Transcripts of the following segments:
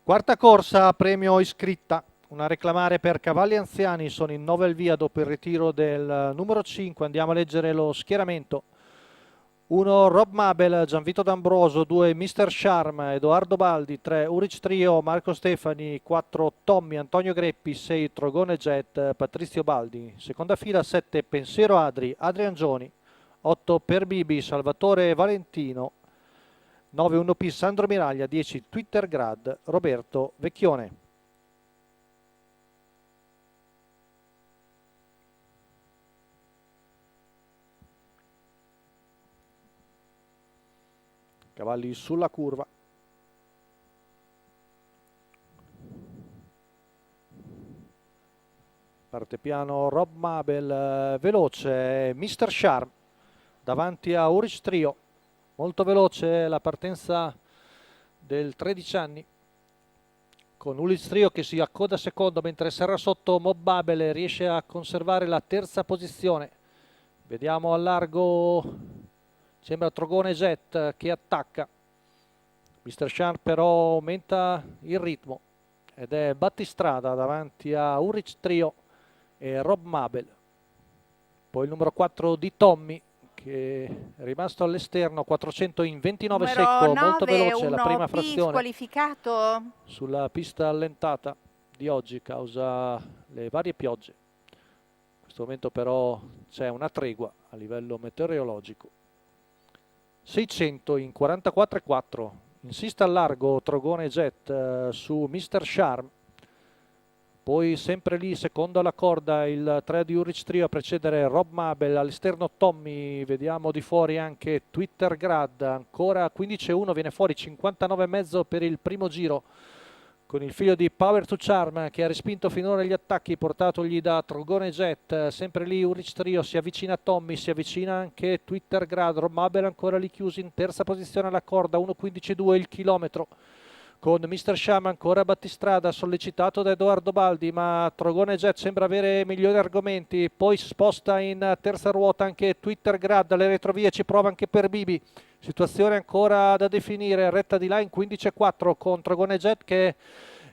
Quarta corsa, premio iscritta. Una reclamare per cavalli anziani, sono in 9 al via dopo il ritiro del numero 5. Andiamo a leggere lo schieramento. 1 Rob Mabel, Gianvito D'Ambroso, 2 Mr. Charm, Edoardo Baldi, 3 Uric Trio, Marco Stefani, 4 Tommy, Antonio Greppi, 6 Trogone Jet, Patrizio Baldi. Seconda fila 7 Pensiero Adri, Adrian Gioni, 8 Per Bibi, Salvatore Valentino, 9 1P Sandro Miraglia, 10 Twitter Grad, Roberto Vecchione. Cavalli sulla curva. Parte piano Rob Mabel, veloce Mr. Charm davanti a Uric Trio. Molto veloce la partenza del 13 anni, con Uric Trio che si accoda secondo, mentre Serra sotto Mob Babel riesce a conservare la terza posizione. Vediamo al largo, sembra Trogone Jet che attacca. Mr. Charm però aumenta il ritmo ed è battistrada davanti a Uric Trio e Rob Mabel. Poi il numero 4 di Tommy, che è rimasto all'esterno, 400 in 29 Numero secco, 9, molto veloce la prima frazione squalificato sulla pista allentata di oggi causa le varie piogge. In questo momento però c'è una tregua a livello meteorologico. 600 in 44,4. Insiste al largo Trogone Jet su Mr. Charm. Poi sempre lì, secondo alla corda, il 3 di Uric Trio a precedere Rob Mabel, all'esterno Tommy, vediamo di fuori anche Twitter Grad, ancora 15,1, viene fuori 59,5 per il primo giro, con il figlio di Power to Charm che ha respinto finora gli attacchi portatogli da Trogone Jet. Sempre lì Uric Trio, si avvicina a Tommy, si avvicina anche Twitter Grad, Rob Mabel ancora lì chiusi in terza posizione alla corda, 1,15,2 il chilometro, con Mr. Sham ancora battistrada, sollecitato da Edoardo Baldi, ma Trogone Jet sembra avere migliori argomenti. Poi sposta in terza ruota anche Twitter Grad, alle retrovie ci prova anche Per Bibi. Situazione ancora da definire, retta di là in 15,4 con Trogone Jet che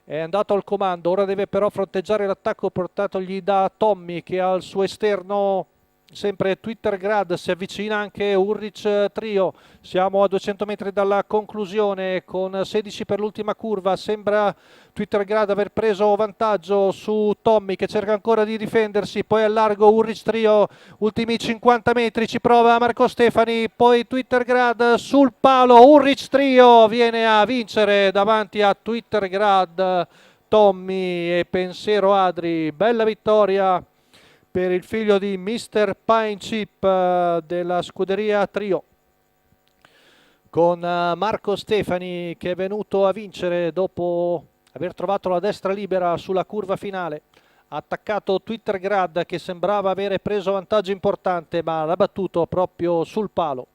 è andato al comando. Ora deve però fronteggiare l'attacco portatogli da Tommy, che ha al suo esterno sempre Twitter Grad. Si avvicina anche Uric Trio, siamo a 200 metri dalla conclusione con 16 per l'ultima curva. Sembra Twitter Grad aver preso vantaggio su Tommy che cerca ancora di difendersi, poi al largo Uric Trio, ultimi 50 metri ci prova Marco Stefani, poi Twitter Grad sul palo. Uric Trio viene a vincere davanti a Twitter Grad, Tommy e Pensiero Adri. Bella vittoria per il figlio di Mr. Pine Chip della scuderia Trio, con Marco Stefani che è venuto a vincere dopo aver trovato la destra libera sulla curva finale. Ha attaccato Twitter Grad che sembrava avere preso vantaggio importante, ma l'ha battuto proprio sul palo.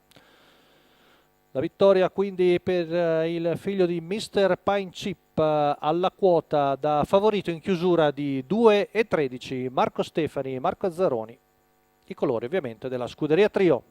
La vittoria quindi per il figlio di Mr. Pine Chip, alla quota da favorito in chiusura di 2,13 Marco Stefani, Marco Azzaroni, i colori ovviamente della scuderia Trio.